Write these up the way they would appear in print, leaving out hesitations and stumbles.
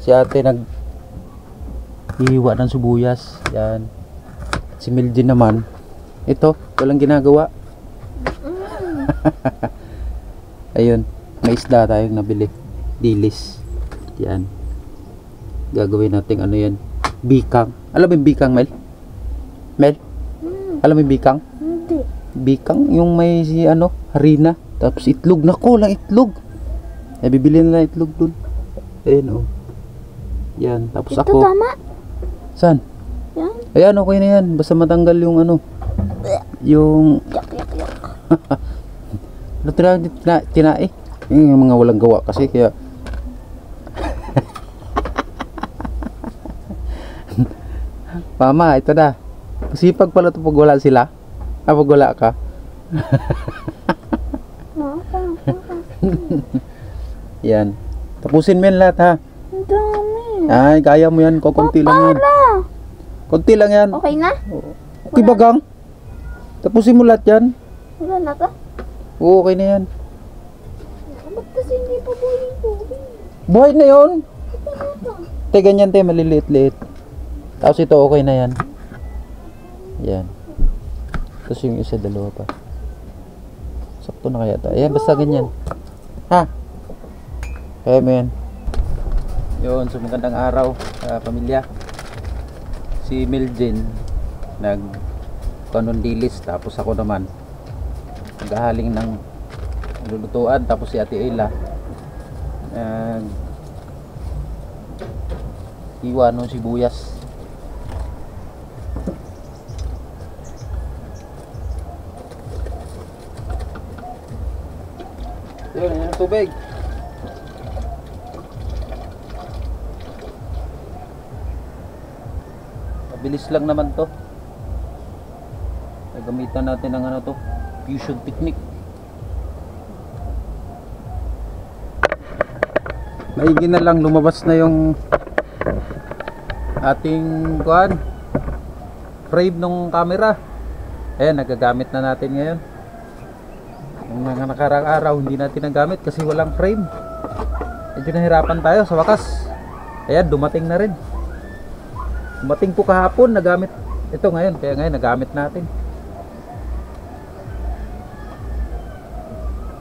Si ate hiwa ng sibuyas. Yan. Si Mildin naman, ito, walang ginagawa. Ayun, may isda tayong nabili. Dilis. Yan. Gagawin natin ano yan. Bikang. Alam mo yung bikang, Mel? Mel? Alam mo yung bikang? Hindi. Bikang, yung may si ano, harina. Tapos itlog. Naku, lang itlog. Eh, bibili na itlog dun. Ayun, oh. Yan. Tapos Ito ako. tama. Saan? Yan. Ayan, okay na yan. Basta matanggal yung ano. Yung Yak, yak, yak. ano tinae? Yung mga walang gawa kasi kaya Mama, ito na. Masipag pala ito pag wala sila. Pag wala ka. Yan. Tapusin mo yan lahat ha. Ang dami. Ay, kaya mo yan. Konti lang yan. Konti lang yan. Okay na? Okay bagang. Tapusin mo lahat yan. Wala na to? Oo, okay na yan. Ba't kasi hindi pa buhay ko? Buhay na yun. Te, ganyan te, maliliit-liit. Tapos ito, okay na yan. Yan. Tapos yung isa, dalawa pa. Sakto na kaya ito. Ayan, basta ganyan. Ha? Kaya mo yan. Yun, so magandang araw sa pamilya. Si Mildin nag-dilis. Tapos ako naman naghahaling ng lulutuan. Tapos si Ate Ayla hiwa ng sibuyas. Yun, yan ang tubig. Mabilis lang naman to. Gamitan natin ng ano to, fusion technique. Maigi na lang lumabas na yung ating frame ng camera. Ayan, nagagamit na natin ngayon. Yung mga nakarang araw hindi natin nagamit kasi walang frame. Medyo nahirapan tayo sa wakas. Ayan, dumating na rin. Dumating po kahapon, nagamit ito ngayon, kaya ngayon nagamit natin.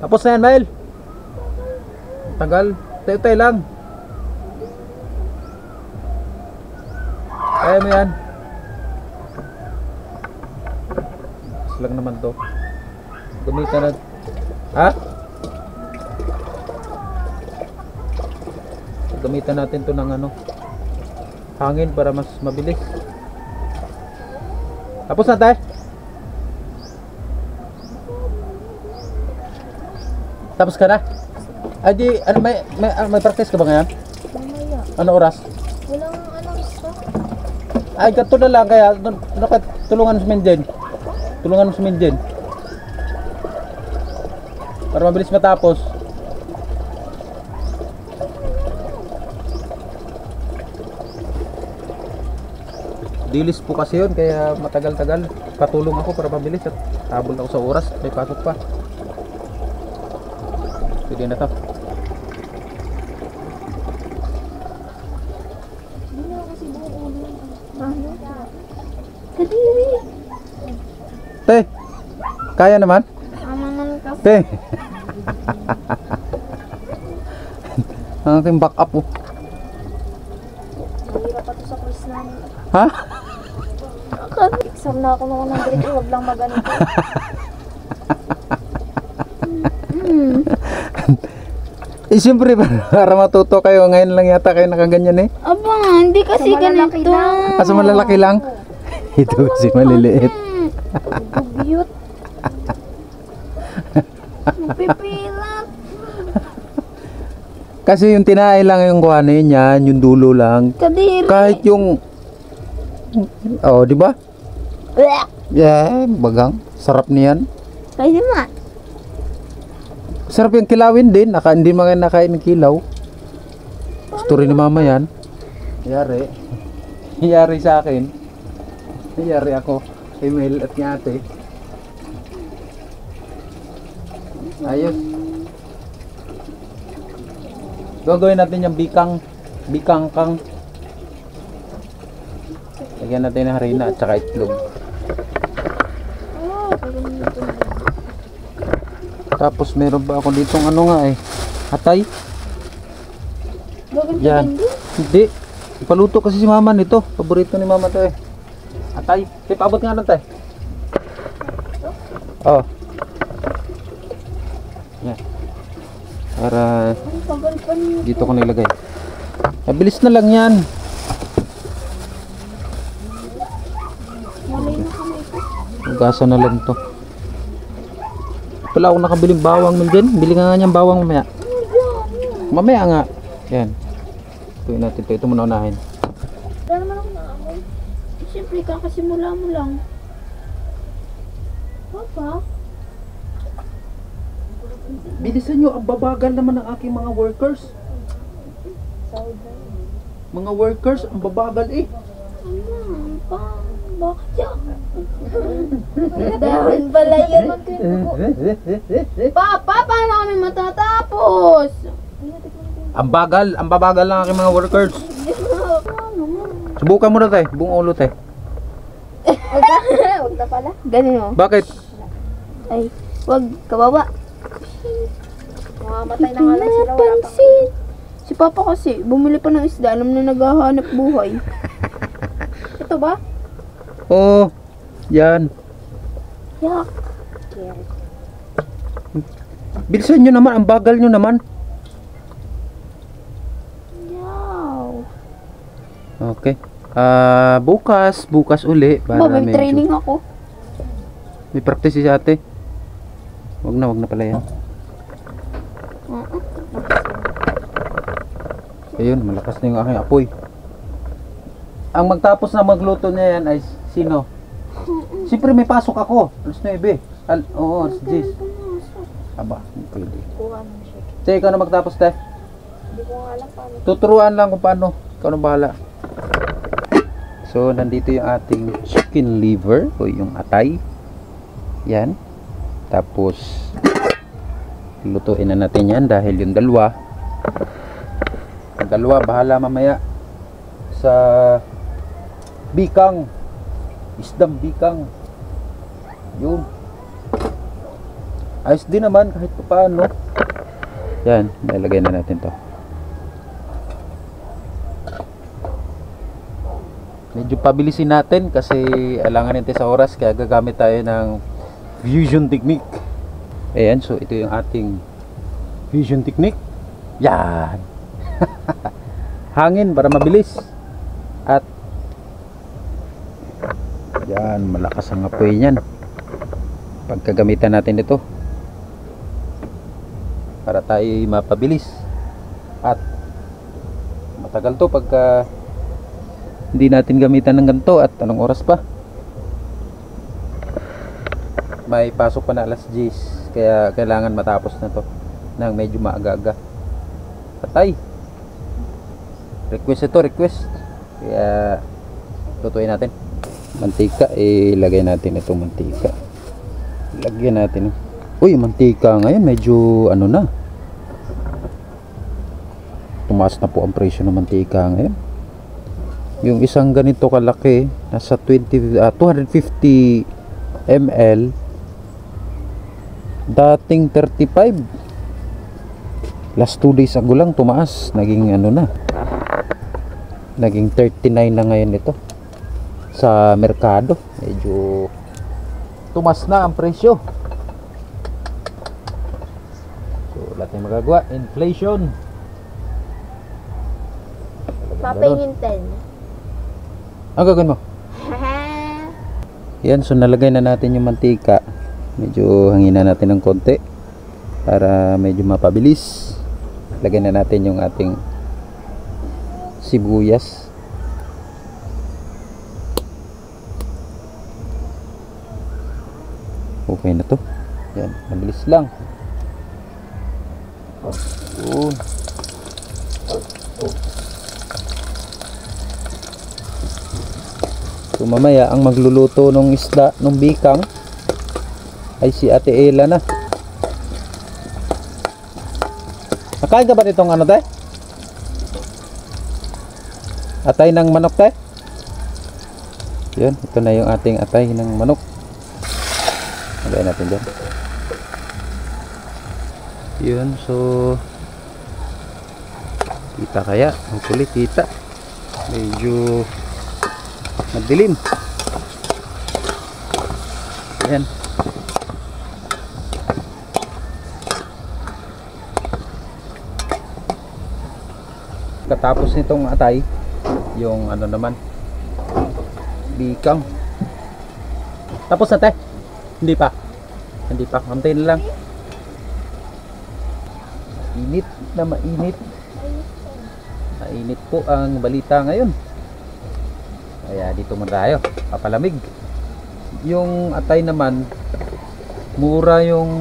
Tapos na yan, Mael. Tagal. Tayo-tayo lang. Kaya mo yan. Mas lang naman to. Gamitan na. Ha? Gamitan natin to ng ano, hangin para mas mabilis. Tapos na tayo. Tapos ka na? Ay di, ano, may practice ka ba ngayon? Mamaya. Ano oras? Walang gusto. Ay, gato na lang kaya tulungan mo si Minjen. Tulungan mo si Minjen. Para mabilis matapos. Dilis po kasi yun kaya matagal-tagal. Patulong ako para mabilis at habol ako sa oras. May pasok pa. Pwede na to. Hindi na kasi buong ulo. Kadiri. Te, kaya naman? Tama naman kasi. Te. Ang aking back up oh. Mahirap pa to sa quiz namin. Ha? Exam na ako noon ng grade 2, wag lang maganito. Eh siyempre para matuto kayo ngayon lang yata kayo nakaganyan eh. Aba, hindi kasi ganito. Kaso malalaki lang. Ito kasi maliliit. Bubiyot. Mapipilat. Kasi yung tinae lang yung kuhanin yan, yung dulo lang. Kadiri. Kahit yung oh, di ba? Yeah, bagang. Sarap niyan. Kaya naman. Sarap yung kilawin din. Hindi mga nakain ng kilaw. Gusto rin ni mama yan. Yari. Yari sa akin. Yari ako. Email at niya ate. Ayos. Gagawin natin yung bikang. bikangkang. Lagyan natin ng harina at saka itlog. Tapos meron ba ako ditong ano nga eh, hatay. Yan. Hindi. Ipaluto kasi si mama nito. Paborito ni mama to eh. Atay. Tay, paabot nga nun tay. Oh. Yan. Para dito ko nilagay. Mabilis na lang yan. Hugasan na lang to. Wala akong nakabiling bawang nun dyan. Bili nga niyang bawang mamaya. Mamaya nga. Yan. Tuloy natin ito. Ito muna unahin. Wala naman ako naamoy. Siyempre, kakasimula mo lang. Papa? Bilisan nyo. Ang babagal naman ng aking mga workers. Mga workers, ang babagal eh. Dahil pala yun. Papa, paano kami matatapos? Ang babagal ng aking mga workers. Subukan mo na tayo, buong ulo tayo. Huwag na pala. Ganun o. Bakit? Ay, huwag kababa. Mamamatay na nga lang sila, wala pang Pansin. Si Papa kasi, bumili pa ng isda, alam na naghahanap buhay. Ito ba? Oh, yan. Yak. Bilisan nyo naman, ang bagal nyo naman. Yaw. Okay. Bukas uli. Ba, may training ako. May practice si ate. Wag na pala yan. Ayun, malakas na yung aking apoy. Ang magtapos na magluto niya yan ay sino? Siyempre may pasok ako. Alas 9. Oo, alas 10. Aba, hindi pwede. kuha mo siya. Sige, ikaw na magtapos tayo. Hindi ko nga alam paano. Tuturuan lang kung paano. Ikaw na bahala. So, nandito yung ating chicken liver o yung atay. Yan. Tapos, lutuin na natin yan dahil yung dalawa. Yung dalawa, bahala mamaya sa bikang. Isdang bikang. Yun. Ayos din naman kahit pa paano. Yan, nilagay na natin to. Medyo pabilisin natin kasi alangan natin sa oras kaya gagamit tayo ng fusion technique. Ayan, so ito yung ating fusion technique. Yan. Hangin para mabilis. At yan, malakas ang apoy niyan. Pagkagamitan natin ito para tayo mapabilis. At matagal to pagka hindi natin gamitan ng ganito. At anong oras pa? May pasok pa na alas 10, kaya kailangan matapos na to nang medyo maaga-aga. Patay. Request ito, request. Kaya lutuin natin. Mantika, ilagay natin itong mantika. Lagyan natin. Uy, mantika ngayon medyo ano na. Tumaas na po ang presyo ng mantika ngayon. Yung isang ganito kalaki, nasa 250 ml, dating 35. Last 2 days ago lang tumaas, naging ano na, naging 39 na ngayon ito sa merkado. Medyo tumaas na ang presyo. So wala tayong magagawa, inflation. Papahingin 10. Ang gagawin mo? Yan, so nalagay na natin yung mantika. Medyo hangin na natin ng konti para medyo mapabilis. Lagay na natin yung ating sibuyas. Okay na to. Yan, mabilis lang. Yun. So mamaya ang magluluto ng isda ng bikang ay si Ate Ella na. Nakain ka ba nitong ano tayo? atay ng manok tayo. Yun, ito na yung ating atay ng manok. Lagay natin dyan. Yun, so kita kaya? Hopefully kita. Medyo madilim. Yan. Katapos nitong atay, yung ano naman, bikang. Tapos na tayo. Hindi pa. Hindi pa. Konti na lang. Init na mainit. Mainit po ang balita ngayon. Kaya dito muna tayo. Papalamig. Yung atay naman, mura yung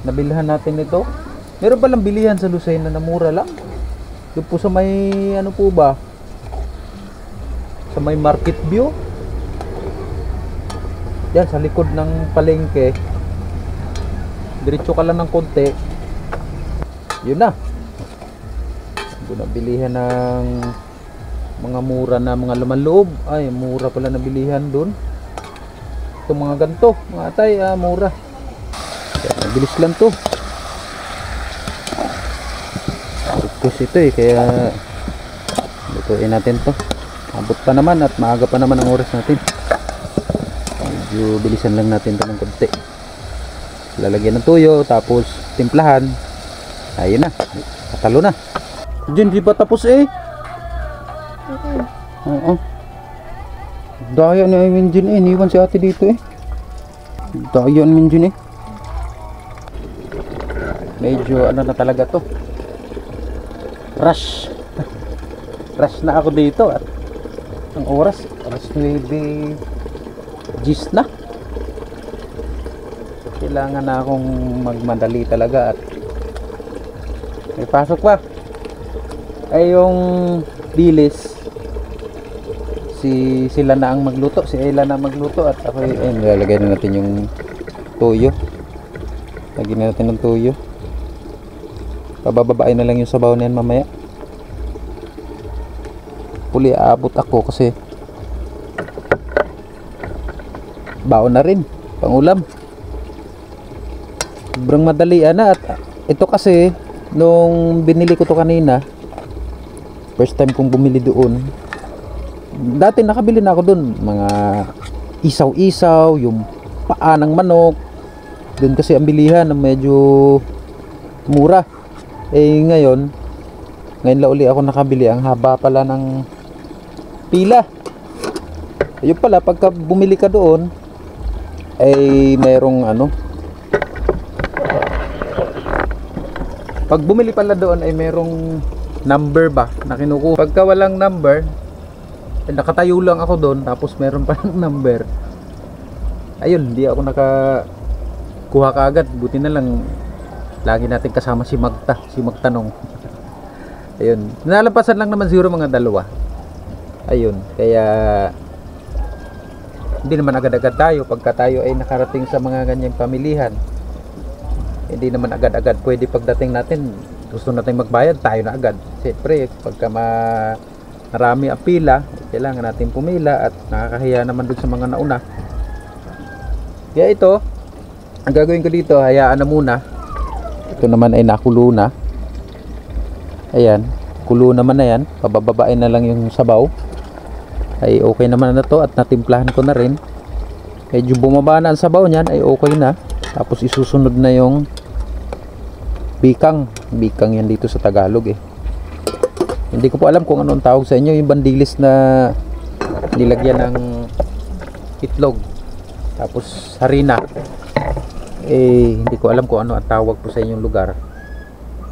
nabilhan natin nito. Meron palang bilihan sa Lucena na mura lang. Doon po sa may ano po ba? Sa may Market View. Yan, sa likod ng palengke. Diretso ka lang ng konti. Yun na. Doon nabilihan ng mga mura na mga laman loob. Ay, mura pala nabilihan doon. Itong mga ganito, mga atay, mura. Kaya mabilis lang to. Tapos ito kaya lutuin natin to. Abot pa naman at maaga pa naman ang oras natin. Medyo bilisan lang natin to ng konti. Lalagyan ng tuyo, tapos timplahan. Ayun na, katalo na. Diyan, di pa tapos eh. Oo. Daya ni Aymin dyan eh. Iniwan si ate dito eh. Daya ni Aymin dyan eh. Medyo ano na talaga to. Rush. Rush na ako dito at ang oras 9 gis na. Kailangan na akong magmadali talaga at may pasok pa. Ay yung dilis sila na ang magluto, si Ella na magluto at ako nilalagay na natin yung tuyo. Lagyan na natin ng tuyo. Pabababain na lang yung sabaw na yan mamaya. Puli aabot ako kasi baon na rin pangulam. Sobrang madali na at ito kasi nung binili ko to kanina, first time kong bumili doon. Dati nakabili na ako doon mga isaw-isaw, yung paa ng manok. Doon kasi ang bilihan na medyo mura. Ngayon lang uli ako nakabili. Ang haba pala ng pila. Ayun pala, pagka bumili ka doon ay merong ano, pag bumili pala doon ay merong number ba na kinukuha. Pagka walang number, nakatayo lang ako doon tapos meron pa ng number, ayun, hindi ako nakakuha kaagad. Buti na lang lagi natin kasama si Magtanong. Ayun, nalampasan lang naman siguro mga dalawa. Ayun, kaya hindi naman agad-agad tayo. Pagka tayo ay nakarating sa mga ganyang pamilihan, hindi naman agad-agad pwede. Pagdating natin, gusto natin magbayad, tayo na agad. Siyempre, pagka marami ang pila, kailangan natin pumila at nakakahiya naman dun sa mga nauna. Kaya ito, ang gagawin ko dito, hayaan na muna. Ito naman ay nakulo na. Ayan, kulo naman na yan. Pabababain na lang yung sabaw. Ay okay naman na to at natimplahan ko na rin. Medyo bumaba na ang sabaw niyan, ay okay na. Tapos isusunod na yung bikang. Bikang yan dito sa Tagalog eh. Hindi ko po alam kung anong tawag sa inyo. Yung bandilis na nilagyan ng itlog tapos harina. Hindi ko alam kung ano ang tawag po sa inyong lugar.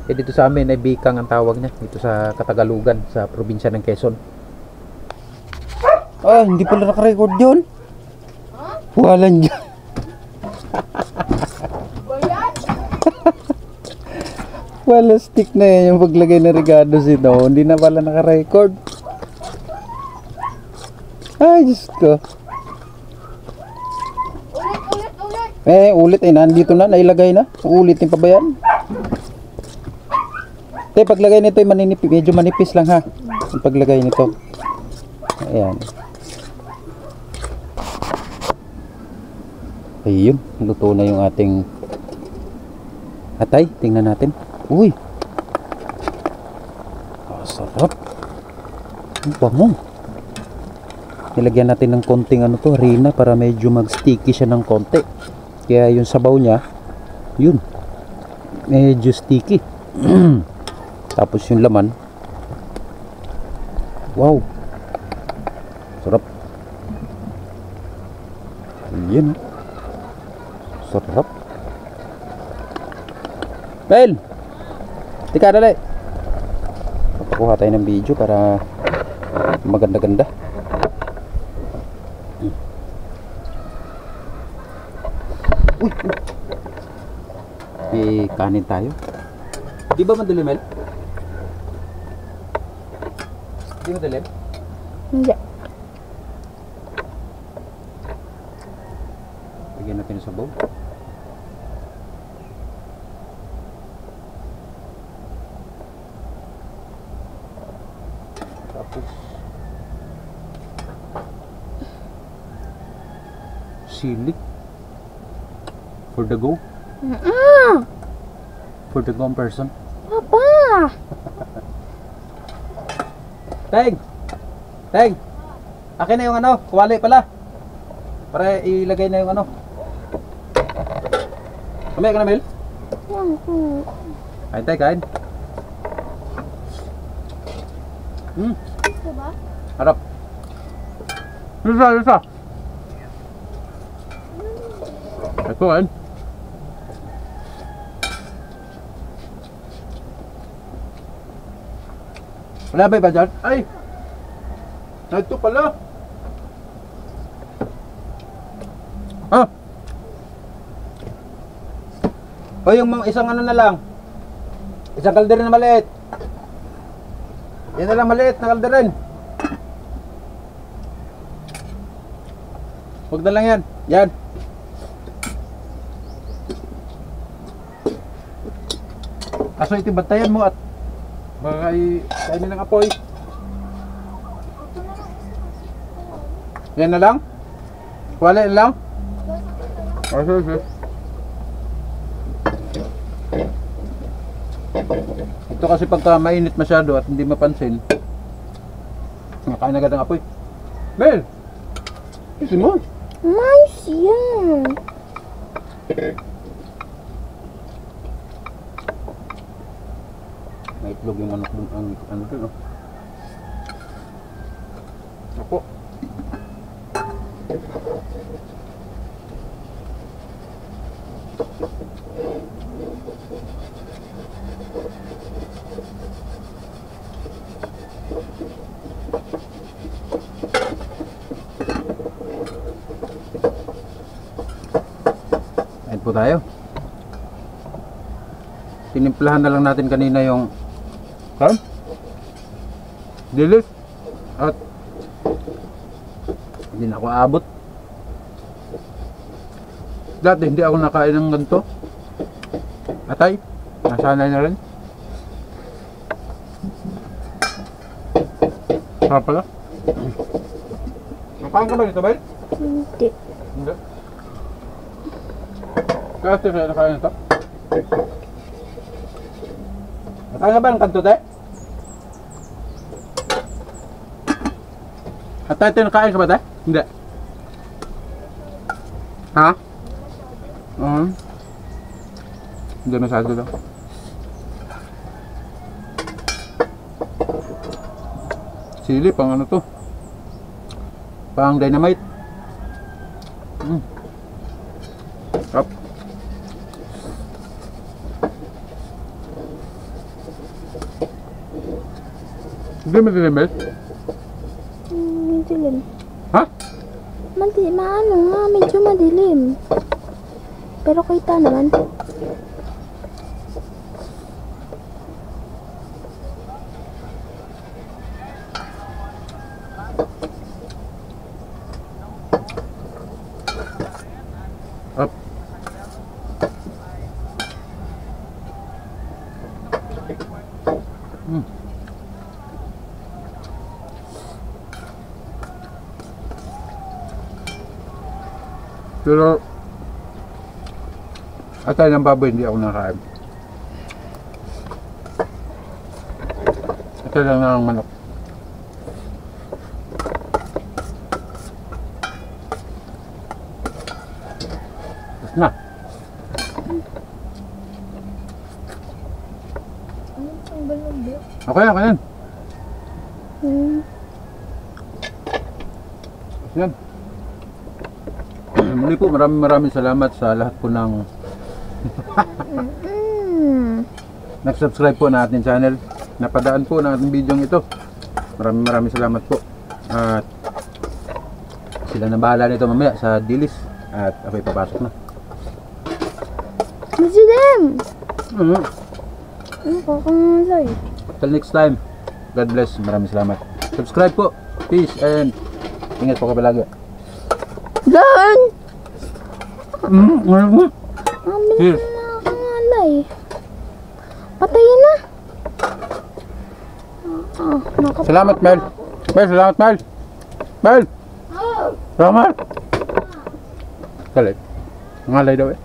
Dito sa amin ay bikang ang tawag niya. Dito sa Katagalugan, sa probinsya ng Quezon. Hindi pala nakarecord yun. Walan dyan. Wala, stick na yan yung paglagay ng regados ito. Hindi na pala naka-record. Ay, Diyos ko. Ulit. Ulit nandito na, nailagay na. Ulitin pa ba yan? Te, paglagay nito ay medyo manipis lang ha. Ang paglagay nito. Ayan. Ayun, luto na yung ating atay. Tingnan natin. Uy! Sarap. Ang bango. Nilagyan natin ng konting ano to, harina para medyo mag-sticky siya ng konti. Kaya yung sabaw niya, yun, medyo sticky. Tapos yung laman, wow, sarap. Yan, sarap. Bel, tika dali. Papakuha tayo ng video para maganda-ganda. Uy, may kanin tayo. Di ba madilim, Mel? Di madilim? Hindi. Lagyan natin sa bowl. Tapos sili for the go. For the go person. Papa! Teng! Teng! Akin na yung ano, kuwali pala. Para ilagay na yung ano. Kamay ka na, Mel? Kain tayo, kain. Diba? Harap. Lisa. Ito, kain. Wala ba iba dyan? Ay! Ito pala! Ah! O yung mga isang ano na lang. Isang kalderin na maliit. Yan na lang maliit na kalderin. Huwag na lang yan. Yan. Kaso itibantayan mo at baka kainin ng apoy. Yan na lang? Wala na lang? Okay. Ito kasi pagka mainit masyado at hindi mapansin, nakain agad ng apoy. Bel! Isi mo. Mais yan. May itlog yung manok dun, ang ano dun, oh. Ako. Ayan po tayo. Tinimplahan na lang natin kanina yung dilis at hindi na ako abot. Dati hindi ako nakain ng ganito. Atay, nasanay na rin. Sarap pala. Nakain ka ba nito, Bay? Hindi. Hindi. Kaya tayo nakain nito? Nakain ka ba ng kanto, te? At tayo nakain ka ba, te? Hindi. Ha? Hindi masyado lang. Sili, pang ano to? Pang dynamite. Sarap. Hindi madilim, eh? Madilim. Ha? Maano nga, medyo madilim. Pero kita naman. Up. Pero atay ng baboy hindi ako nakain. Atay lang ng manok. Tapos na. Ano ang balon ba? Okay, okay yan. Yan. Muli po, maraming salamat sa lahat po ng nag-subscribe po na ating channel. Napadaan po na ating video ito. Maraming salamat po. At sila na bahala nito mamaya sa dilis. At ako'y papasok na. Masidem! Mhm. Ano ka kamalay? Till next time. God bless. Maraming salamat. Subscribe po. Peace and ingat po kayo palagi. Dan! Mhm. Amin Here. na kamalay. Patayin na. Salamat, Mel. Mel, salamat, Mel. Mel! Salamat! Galit. Ngalay daw eh.